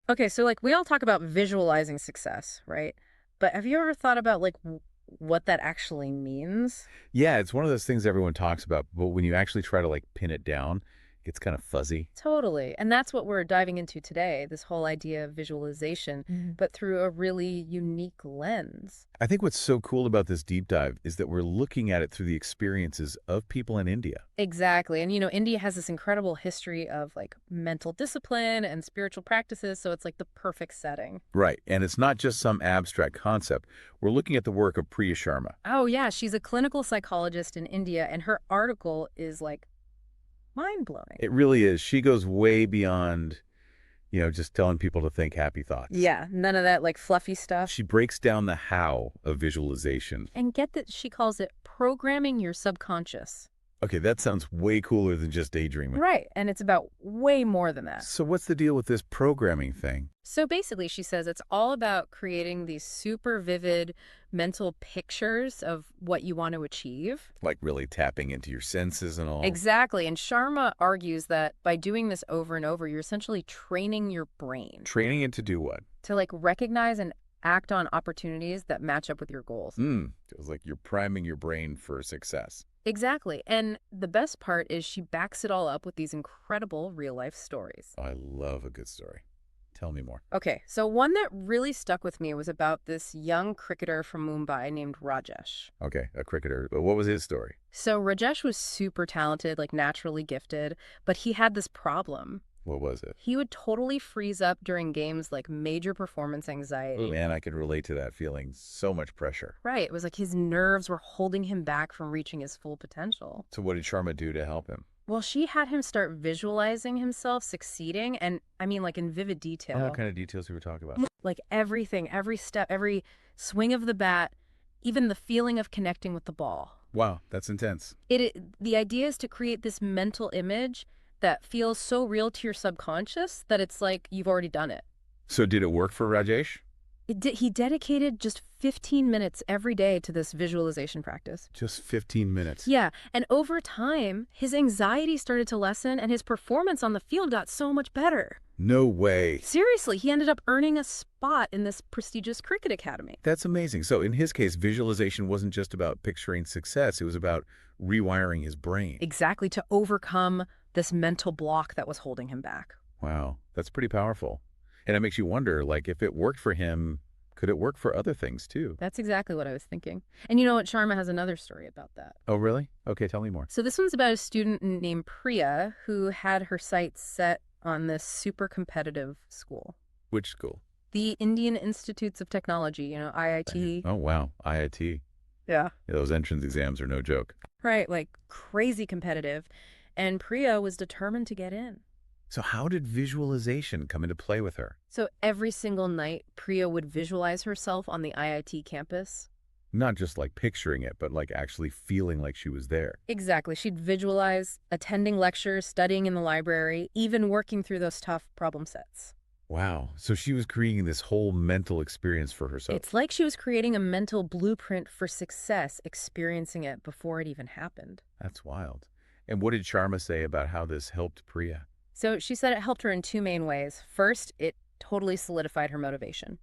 Okay, so like we all talk about visualizing success, right? But have you ever thought about like what that actually means? Yeah, it's one of those things everyone talks about, but when you actually try to like pin it down, it gets kind of fuzzy. Totally. And that's what we're diving into today, this whole idea of visualization, but through a really unique lens. I think what's so cool about this deep dive is that we're looking at it through the experiences of people in India. Exactly. And India has this incredible history of like mental discipline and spiritual practices, so it's like the perfect setting. Right. And it's not just some abstract concept. We're looking at the work of Priya Sharma. Oh, yeah, she's a clinical psychologist in India, and her article is like mind-blowing. It really is. She goes way beyond, just telling people to think happy thoughts. Yeah, none of that like fluffy stuff. She breaks down the how of visualization. And get that she calls it programming your subconscious. Okay, that sounds way cooler than just daydreaming. Right, and it's about way more than that. So what's the deal with this programming thing? So basically, she says it's all about creating these super vivid mental pictures of what you want to achieve. Like really tapping into your senses and all? Exactly, and Sharma argues that by doing this over and over, you're essentially training your brain Training it to do what? to like recognize and act on opportunities that match up with your goals. Feels like you're priming your brain for success. Exactly. And the best part is she backs it all up with these incredible real life stories. I love a good story. Tell me more. Okay, so one that really stuck with me was about this young cricketer from Mumbai named Rajesh. Okay, a cricketer. But what was his story? So Rajesh was super talented, like naturally gifted, but he had this problem. What was it? He would totally freeze up during games like major performance Oh, anxiety. man, I can relate to that feeling. So much pressure. Right, it was like his nerves were holding him back from reaching his full potential. So what did Sharma do to help him? Well, she had him start visualizing himself succeeding, and I mean, like in vivid Oh, what detail. kind of details we were talking about? Like everything, every step, every swing of the bat, even the feeling of connecting with the ball. Wow, that's intense. The idea is to create this mental image that feels so real to your subconscious that it's like you've already done it. So did it work for Rajesh? He dedicated just 15 minutes every day to this visualization practice. Just 15 minutes. Yeah, and over time, his anxiety started to lessen and his performance on the field got so much better. No way. Seriously, he ended up earning a spot in this prestigious cricket academy. That's amazing. So in his case, visualization wasn't just about picturing success. It was about rewiring his brain. Exactly, to overcome this mental block that was holding him back. Wow, that's pretty powerful. And it makes you wonder, like, if it worked for him, could it work for other things too? That's exactly what I was thinking. And you know what? Sharma has another story about that. Oh, really? Okay, tell me more. So this one's about a student named Priya who had her sights set on this super competitive school. Which school? The Indian Institutes of Technology, IIT. Oh, wow, IIT. Yeah. Yeah, those entrance exams are no joke. Right, like crazy competitive. And Priya was determined to get in. So how did visualization come into play with her? So every single night, Priya would visualize herself on the IIT campus. Not just like picturing it, but like actually feeling like she was there. Exactly. She'd visualize attending lectures, studying in the library, even working through those tough problem sets. Wow. So she was creating this whole mental experience for herself. It's like she was creating a mental blueprint for success, experiencing it before it even happened. That's wild. And what did Sharma say about how this helped Priya? So she said it helped her in two main ways. First, it totally solidified her motivation.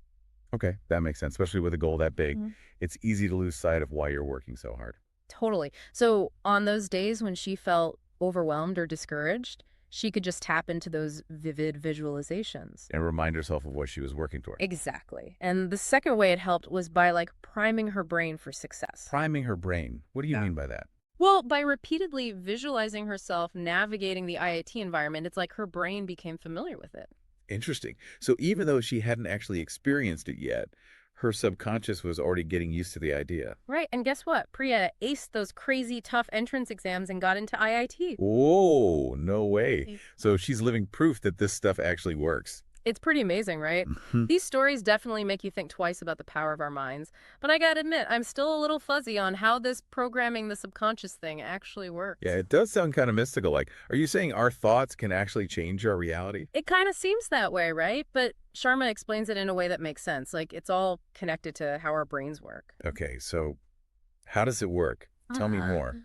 Okay, that makes sense, especially with a goal that big. Mhm. It's easy to lose sight of why you're working so hard. Totally. So on those days when she felt overwhelmed or discouraged, she could just tap into those vivid visualizations. And remind herself of what she was working toward. Exactly. And the second way it helped was by like priming her brain for success. Priming her brain. What do you Yeah. mean by that? Well, by repeatedly visualizing herself navigating the IIT environment, it's like her brain became familiar with it. Interesting. So even though she hadn't actually experienced it yet, her subconscious was already getting used to the idea. Right. And guess what? Priya aced those crazy tough entrance exams and got into IIT. Whoa, no way. Mm. So she's living proof that this stuff actually works. It's pretty amazing, right? Mhm. These stories definitely make you think twice about the power of our minds. But I gotta admit, I'm still a little fuzzy on how this programming the subconscious thing actually works. Yeah, it does sound kind of mystical. Like, are you saying our thoughts can actually change our reality? It kind of seems that way, right? But Sharma explains it in a way that makes sense. Like, it's all connected to how our brains work. Okay, so how does it work? Tell me Uh-huh. more.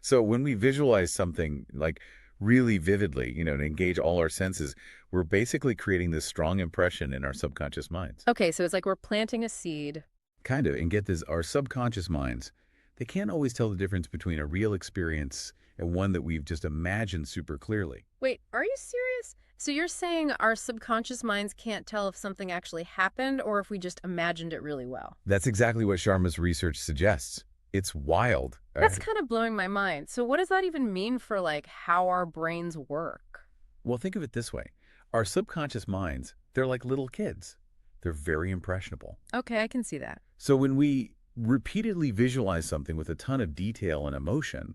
So when we visualize something, like really vividly, to engage all our senses, we're basically creating this strong impression in our subconscious minds. Okay, so it's like we're planting a seed. Kind of, and get this, our subconscious minds, they can't always tell the difference between a real experience and one that we've just imagined super clearly. Wait, are you serious? So you're saying our subconscious minds can't tell if something actually happened or if we just imagined it really well? That's exactly what Sharma's research suggests. It's wild. That's kind of blowing my mind. So what does that even mean for like how our brains work? Well, think of it this way. Our subconscious minds, they're like little kids. They're very impressionable. Okay, I can see that. So when we repeatedly visualize something with a ton of detail and emotion,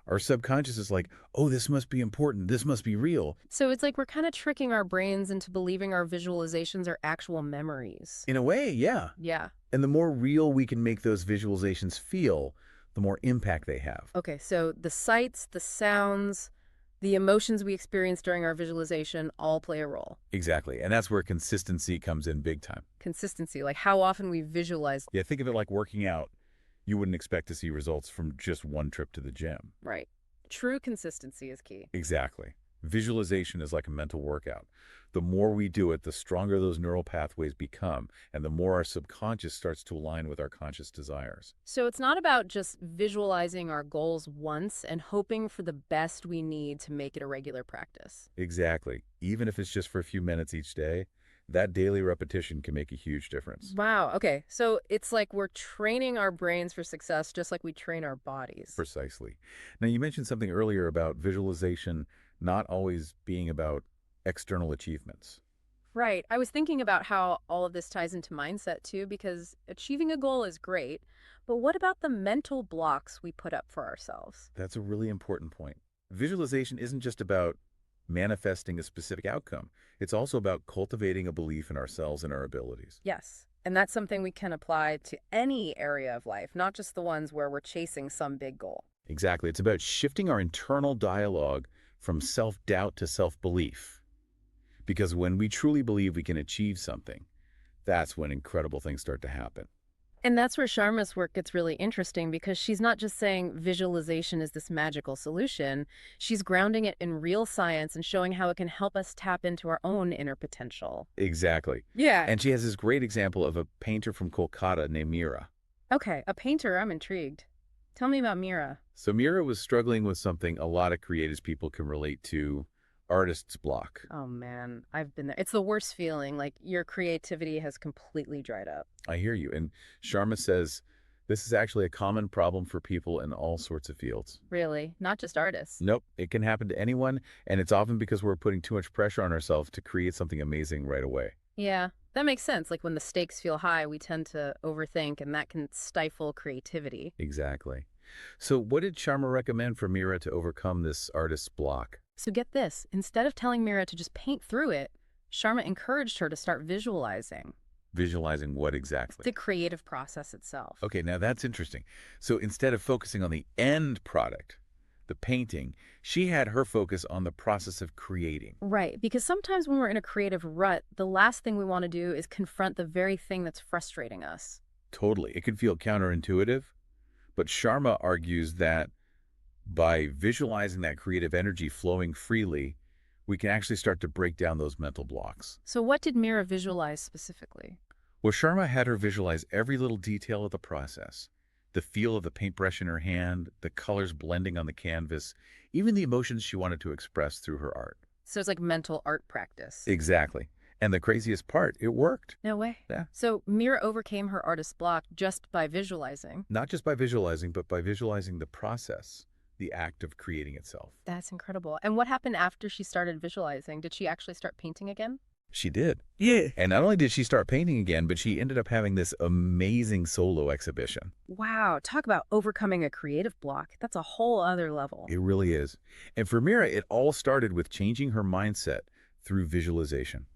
our subconscious is like, oh, this must be important. This must be real. So it's like we're kind of tricking our brains into believing our visualizations are actual memories. In a way, yeah. Yeah. And the more real we can make those visualizations feel, the more impact they have. Okay, so the sights, the sounds, the emotions we experience during our visualization all play a role. Exactly. And that's where consistency comes in big time. Consistency, like how often we visualize. Yeah, think of it like working out. You wouldn't expect to see results from just one trip to the gym. Right. True consistency is key. Exactly. Visualization is like a mental workout. The more we do it, the stronger those neural pathways become, and the more our subconscious starts to align with our conscious desires. So it's not about just visualizing our goals once and hoping for the best we need to make it a regular practice. Exactly. Even if it's just for a few minutes each day, that daily repetition can make a huge difference. Wow. Okay. So it's like we're training our brains for success just like we train our bodies. Precisely. Now, you mentioned something earlier about visualization not always being about external achievements. Right. I was thinking about how all of this ties into mindset too, because achieving a goal is great, but what about the mental blocks we put up for ourselves? That's a really important point. Visualization isn't just about manifesting a specific outcome. It's also about cultivating a belief in ourselves and our abilities. Yes. And that's something we can apply to any area of life, not just the ones where we're chasing some big goal. Exactly. It's about shifting our internal dialogue from self-doubt to self-belief. Because when we truly believe we can achieve something, that's when incredible things start to happen. And that's where Sharma's work gets really interesting because she's not just saying visualization is this magical solution. She's grounding it in real science and showing how it can help us tap into our own inner potential. Exactly. Yeah. And she has this great example of a painter from Kolkata named Mira. Okay, a painter, I'm intrigued. Tell me about Mira. So Mira was struggling with something a lot of creative people can relate to, artist's block. Oh man, I've been there. It's the worst feeling, like your creativity has completely dried up. I hear you. And Sharma says this is actually a common problem for people in all sorts of fields. Really, not just artists. Nope, it can happen to anyone, and it's often because we're putting too much pressure on ourselves to create something amazing right away. Yeah, that makes sense. Like when the stakes feel high, we tend to overthink and that can stifle creativity. Exactly. So what did Sharma recommend for Mira to overcome this artist's block? So get this, instead of telling Mira to just paint through it, Sharma encouraged her to start visualizing Visualizing what exactly? the creative process itself. Okay, now that's interesting. So instead of focusing on the end product, the painting, she had her focus on the process of creating. Right, because sometimes when we're in a creative rut, the last thing we want to do is confront the very thing that's frustrating us. Totally. It can feel counterintuitive, but Sharma argues that by visualizing that creative energy flowing freely, we can actually start to break down those mental blocks. So what did Mira visualize specifically? Well, Sharma had her visualize every little detail of the process, the feel of the paintbrush in her hand, the colors blending on the canvas, even the emotions she wanted to express through her art. So it's like mental art practice. Exactly. And the craziest part, it worked. No way. Yeah. So Mira overcame her artist block just by visualizing. Not just by visualizing, but by visualizing the process, the act of creating itself. That's incredible. And what happened after she started visualizing? Did she actually start painting again? She did. Yeah. And not only did she start painting again, but she ended up having this amazing solo exhibition. Wow, talk about overcoming a creative block. That's a whole other level. It really is. And for Mira, it all started with changing her mindset through visualization.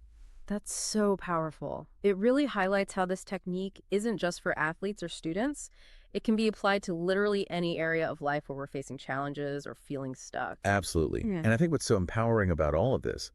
That's so powerful. It really highlights how this technique isn't just for athletes or students. It can be applied to literally any area of life where we're facing challenges or feeling stuck. Absolutely. Yeah. And I think what's so empowering about all of this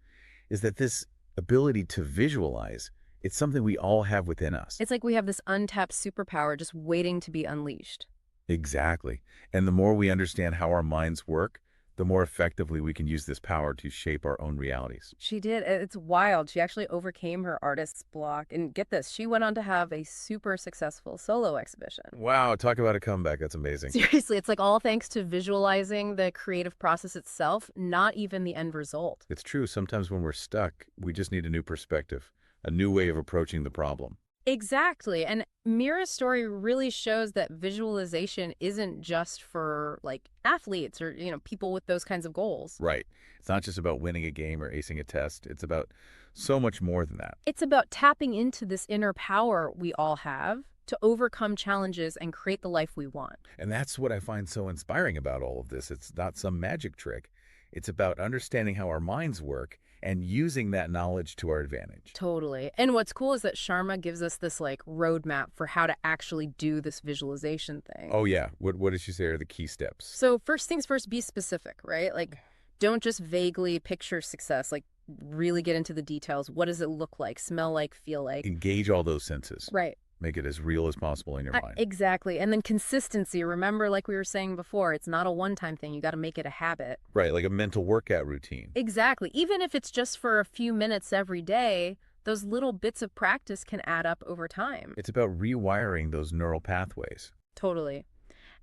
is that this ability to visualize, it's something we all have within us. It's like we have this untapped superpower just waiting to be unleashed. Exactly. And the more we understand how our minds work, the more effectively we can use this power to shape our own realities. She did. It's wild. She actually overcame her artist's block. And get this, she went on to have a super successful solo exhibition. Wow, talk about a comeback. That's amazing. Seriously, it's like all thanks to visualizing the creative process itself, not even the end result. It's true. Sometimes when we're stuck, we just need a new perspective, a new way of approaching the problem. Exactly. And Mira's story really shows that visualization isn't just for like athletes or, people with those kinds of goals. Right. It's not just about winning a game or acing a test. It's about so much more than that. It's about tapping into this inner power we all have to overcome challenges and create the life we want. And that's what I find so inspiring about all of this. It's not some magic trick. It's about understanding how our minds work and using that knowledge to our advantage. Totally. And what's cool is that Sharma gives us this like roadmap for how to actually do this visualization thing. Oh, yeah. What did she say are the key steps? So first things first, be specific, right? Like don't just vaguely picture success, like really get into the details. What does it look like, smell like, feel like? Engage all those senses. Right. Make it as real as possible in your mind. Exactly. And then consistency. Remember, like we were saying before, it's not a one-time thing. You got to make it a habit. Right, like a mental workout routine. Exactly. Even if it's just for a few minutes every day, those little bits of practice can add up over time. It's about rewiring those neural pathways. Totally.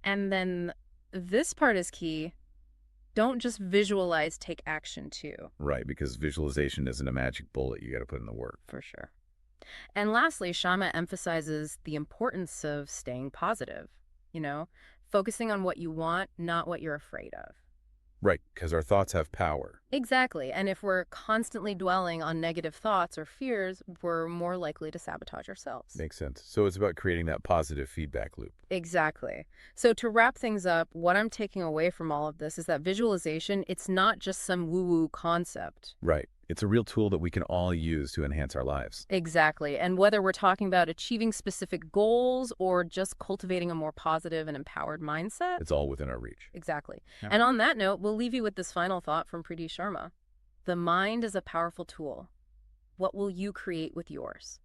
And then this part is key. Don't just visualize, take action too. Right, because visualization isn't a magic bullet. You got to put in the work. For sure. And lastly, Shama emphasizes the importance of staying positive, focusing on what you want, not what you're afraid of. Right, because our thoughts have power. Exactly. And if we're constantly dwelling on negative thoughts or fears, we're more likely to sabotage ourselves. Makes sense. So it's about creating that positive feedback loop. Exactly. So to wrap things up, what I'm taking away from all of this is that visualization, it's not just some woo-woo concept. Right. It's a real tool that we can all use to enhance our lives. Exactly. And whether we're talking about achieving specific goals or just cultivating a more positive and empowered mindset. It's all within our reach. Exactly. Yeah. And on that note, we'll leave you with this final thought from Preeti Sharma. The mind is a powerful tool. What will you create with yours?